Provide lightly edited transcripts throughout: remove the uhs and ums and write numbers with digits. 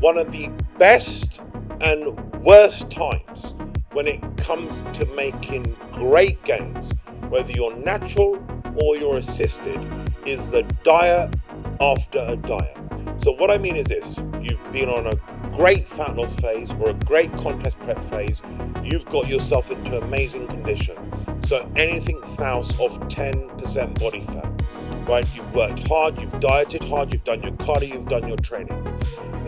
one of the best and worst times when it comes to making great gains, whether you're natural or you're assisted, is the diet after a diet. So, what I mean is this: you've been on a great fat loss phase or a great contest prep phase, you've got yourself into amazing condition. So, anything south of 10% body fat, right? You've worked hard, you've dieted hard, you've done your cardio, you've done your training.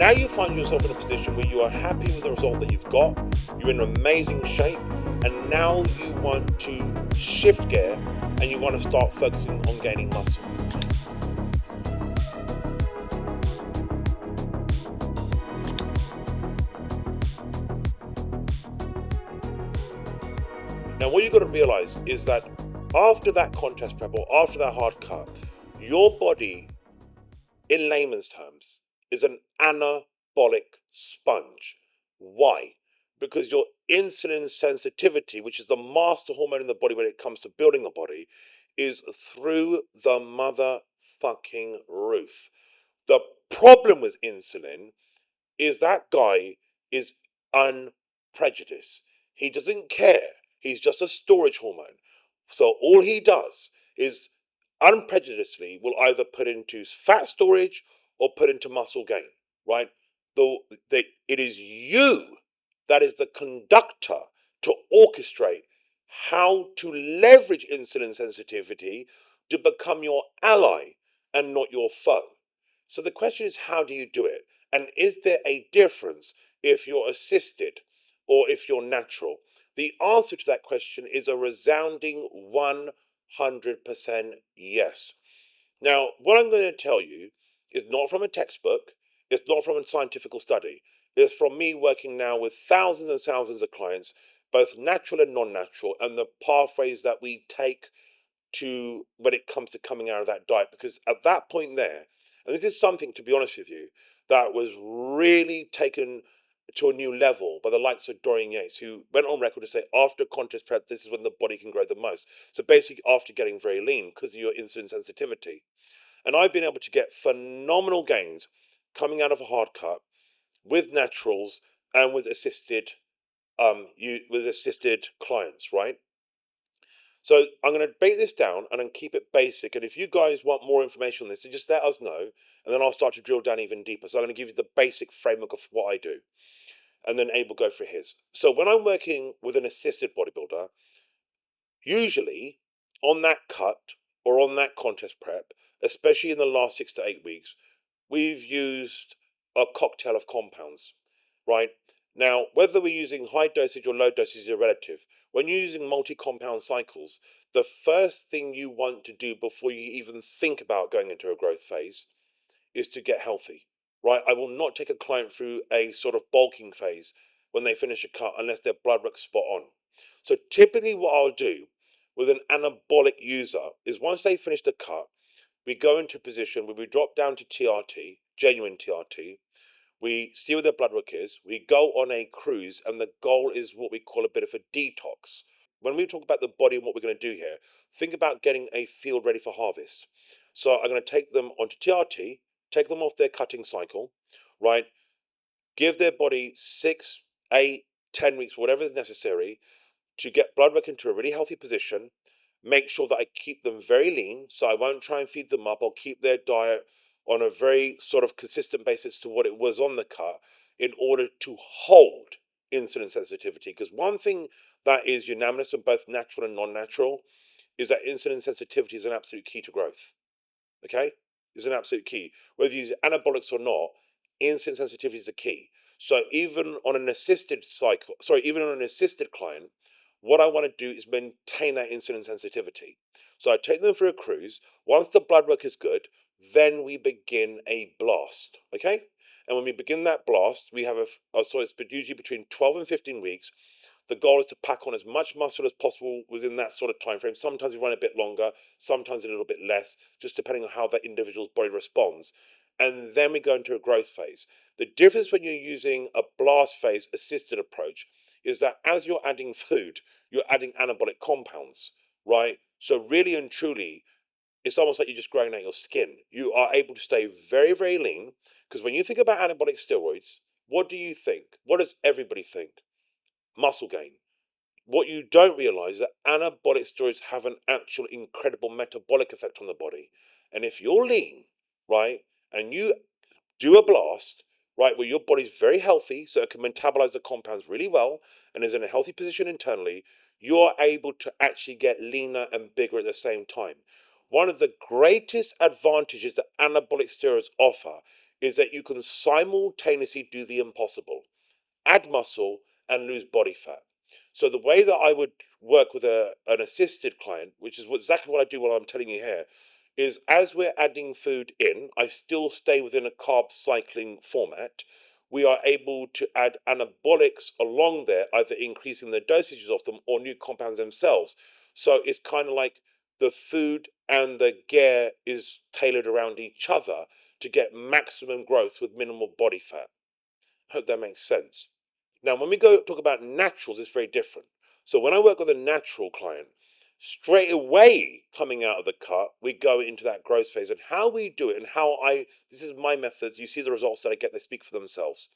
Now you find yourself in a position where you are happy with the result that you've got, you're in amazing shape, and now you want to shift gear and you want to start focusing on gaining muscle. Now, what you've got to realize is that after that contest prep or after that hard cut, your body, in layman's terms, is an anabolic sponge. Why? Because your insulin sensitivity, which is the master hormone in the body when it comes to building the body, is through the motherfucking roof. The problem with insulin is that guy is unprejudiced. He doesn't care. He's just a storage hormone. So all he does is unprejudicedly will either put into fat storage or put into muscle gain, right? Though it is you that is the conductor to orchestrate how to leverage insulin sensitivity to become your ally and not your foe. So the question is, how do you do it? And is there a difference if you're assisted or if you're natural? The answer to that question is a resounding 100% yes. Now, what I'm going to tell you is not from a textbook, it's not from a scientific study. It's from me working now with thousands and thousands of clients, both natural and non natural, and the pathways that we take to when it comes to coming out of that diet. Because at that point there, and this is something, to be honest with you, that was really taken to a new level by the likes of Dorian Yates, who went on record to say after contest prep, this is when the body can grow the most. So basically, after getting very lean because of your insulin sensitivity. And I've been able to get phenomenal gains coming out of a hard cut with naturals and with assisted clients, right? So I'm going to break this down and then keep it basic. And if you guys want more information on this, then just let us know, and then I'll start to drill down even deeper. So I'm going to give you the basic framework of what I do, and then Abe will go for his. So when I'm working with an assisted bodybuilder, usually on that cut or on that contest prep, especially in the last 6 to 8 weeks, we've used a cocktail of compounds, right? Now, whether we're using high dosage or low dosage is relative. When you're using multi-compound cycles, the first thing you want to do before you even think about going into a growth phase is to get healthy, right? I will not take a client through a sort of bulking phase when they finish a cut unless their blood work's spot on. So typically what I'll do with an anabolic user is once they finish the cut, we go into a position where we drop down to TRT, genuine TRT. We see what their blood work is. We go on a cruise, and the goal is what we call a bit of a detox. When we talk about the body and what we're going to do here, think about getting a field ready for harvest. So I'm going to take them onto TRT, take them off their cutting cycle, right? Give their body 6, 8, 10 weeks, whatever is necessary, to get blood work into a really healthy position. Make sure that I keep them very lean, so I won't try and feed them up. I'll keep their diet on a very sort of consistent basis to what it was on the cut in order to hold insulin sensitivity. Because one thing that is unanimous in both natural and non-natural is that insulin sensitivity is an absolute key to growth. Okay? Is an absolute key. Whether you use anabolics or not, insulin sensitivity is a key. So even on an assisted cycle, sorry, even on an assisted client, what I want to do is maintain that insulin sensitivity. So I take them for a cruise. Once the blood work is good, then we begin a blast. Okay? And when we begin that blast, we have so it's usually between 12 and 15 weeks. The goal is to pack on as much muscle as possible within that sort of time frame. Sometimes we run a bit longer, sometimes a little bit less, just depending on how that individual's body responds. And then we go into a growth phase. The difference when you're using a blast phase assisted approach is that as you're adding food, you're adding anabolic compounds, right? So really and truly, it's almost like you're just growing out your skin. You are able to stay very, very lean. Because when you think about anabolic steroids, what do you think? What does everybody think? Muscle gain. What you don't realize is that anabolic steroids have an actual incredible metabolic effect on the body. And if you're lean, right, and you do a blast, right, where your body's very healthy, so it can metabolize the compounds really well and is in a healthy position internally, you're able to actually get leaner and bigger at the same time. One of the greatest advantages that anabolic steroids offer is that you can simultaneously do the impossible, add muscle and lose body fat. So the way that I would work with an assisted client, which is exactly what I do while I'm telling you here, is as we're adding food in, I still stay within a carb cycling format. We are able to add anabolics along there, either increasing the dosages of them or new compounds themselves. So it's kind of like the food and the gear is tailored around each other to get maximum growth with minimal body fat. Hope that makes sense. Now, when we go talk about naturals, it's very different. So when I work with a natural client, straight away coming out of the cut, we go into that growth phase. And how we do it and this is my method. You see the results that I get, they speak for themselves.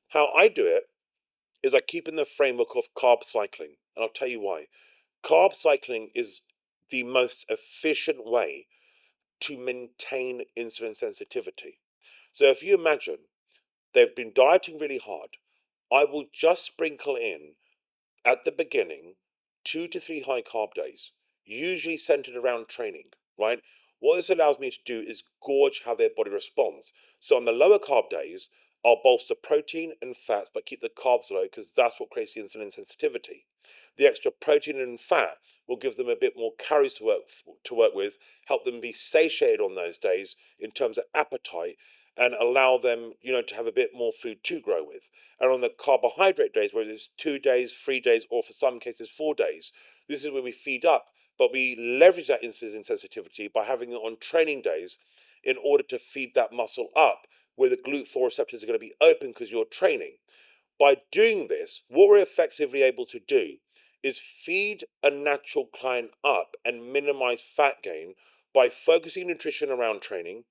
How I do it is I keep in the framework of carb cycling. And I'll tell you why. Carb cycling is the most efficient way to maintain insulin sensitivity. So if you imagine they've been dieting really hard, I will just sprinkle in at the beginning 2 to 3 high carb days, usually centered around training, right? What this allows me to do is gauge how their body responds. So on the lower carb days, I'll bolster protein and fats, but keep the carbs low because that's what creates the insulin sensitivity. The extra protein and fat will give them a bit more calories to work with, help them be satiated on those days in terms of appetite, and allow them, to have a bit more food to grow with. And on the carbohydrate days, whether it's 2 days, 3 days, or for some cases 4 days, this is where we feed up. But we leverage that insulin sensitivity by having it on training days in order to feed that muscle up where the GLUT4 receptors are going to be open because you're training. By doing this, what we're effectively able to do is feed a natural client up and minimize fat gain by focusing nutrition around training,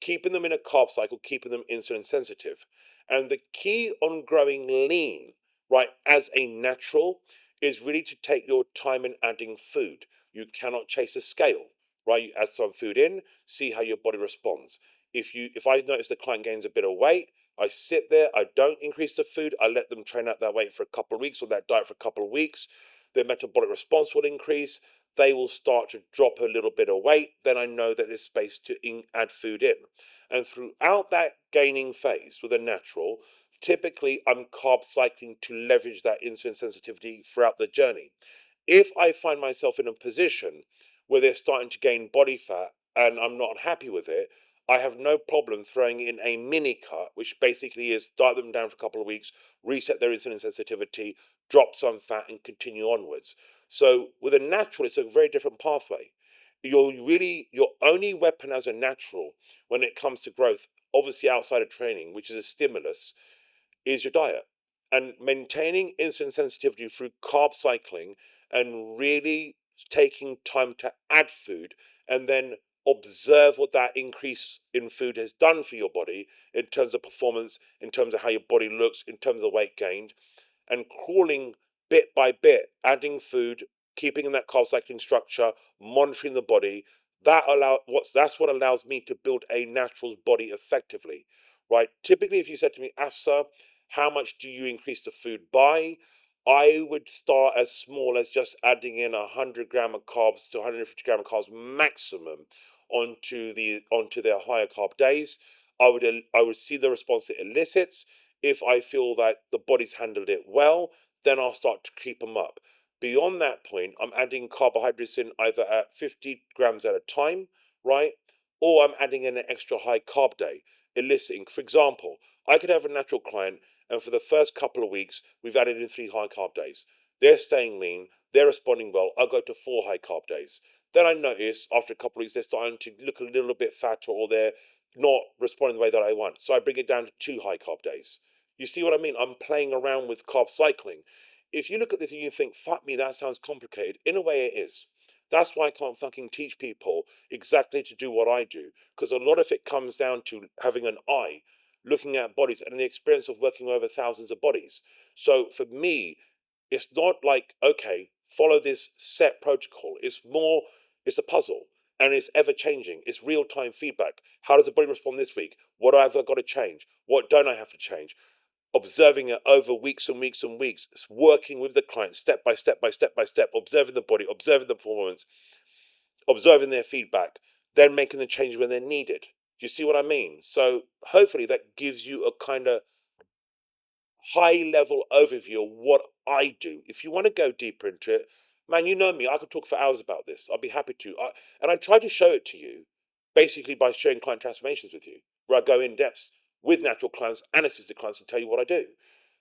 keeping them in a carb cycle, keeping them insulin sensitive. And the key on growing lean, right, as a natural is really to take your time in adding food. You cannot chase a scale, right? You add some food in, see how your body responds. If I notice the client gains a bit of weight, I sit there, I don't increase the food, I let them train out that weight for a couple of weeks or that diet for a couple of weeks. Their metabolic response will increase. They will start to drop a little bit of weight. Then I know that there's space to add food in. And throughout that gaining phase with a natural, typically I'm carb cycling to leverage that insulin sensitivity throughout the journey. If I find myself in a position where they're starting to gain body fat and I'm not happy with it, I have no problem throwing in a mini cut, which basically is diet them down for a couple of weeks, reset their insulin sensitivity, drop some fat, and continue onwards. So with a natural, it's a very different pathway. Your only weapon as a natural when it comes to growth, obviously outside of training, which is a stimulus, is your diet. And maintaining insulin sensitivity through carb cycling and really taking time to add food and then observe what that increase in food has done for your body in terms of performance, in terms of how your body looks, in terms of weight gained, and crawling bit by bit, adding food, keeping in that carb cycling structure, monitoring the body. That's what allows me to build a natural's body effectively, right? Typically, if you said to me, Afsa, how much do you increase the food by? I would start as small as just adding in 100 gram of carbs to 150 gram of carbs maximum onto their higher carb days. I would see the response it elicits. If I feel that the body's handled it well, then I'll start to creep them up. Beyond that point, I'm adding carbohydrates in either at 50 grams at a time, right? Or I'm adding in an extra high carb day, eliciting. For example, I could have a natural client, and for the first couple of weeks, we've added in 3 high carb days. They're staying lean, they're responding well. I'll go to 4 high carb days. Then I notice after a couple of weeks, they're starting to look a little bit fatter or they're not responding the way that I want. So I bring it down to 2 high carb days. You see what I mean? I'm playing around with carb cycling. If you look at this and you think, fuck me, that sounds complicated, in a way it is. That's why I can't fucking teach people exactly to do what I do, because a lot of it comes down to having an eye, looking at bodies, and the experience of working over thousands of bodies. So for me, it's not like, okay, follow this set protocol. It's more, it's a puzzle, and it's ever changing. It's real time feedback. How does the body respond this week? What have I got to change? What don't I have to change? Observing it over weeks and weeks and weeks, working with the client step by step by step by step, observing the body, observing the performance, observing their feedback, then making the changes when they're needed. Do you see what I mean? So hopefully that gives you a kind of high level overview of what I do. If you want to go deeper into it, man, you know me, I could talk for hours about this. I'll be happy to. And I try to show it to you basically by sharing client transformations with you, where I go in depth with natural clients and assisted clients and tell you what I do.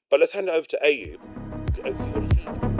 But let's hand it over to Ayub and see what he does.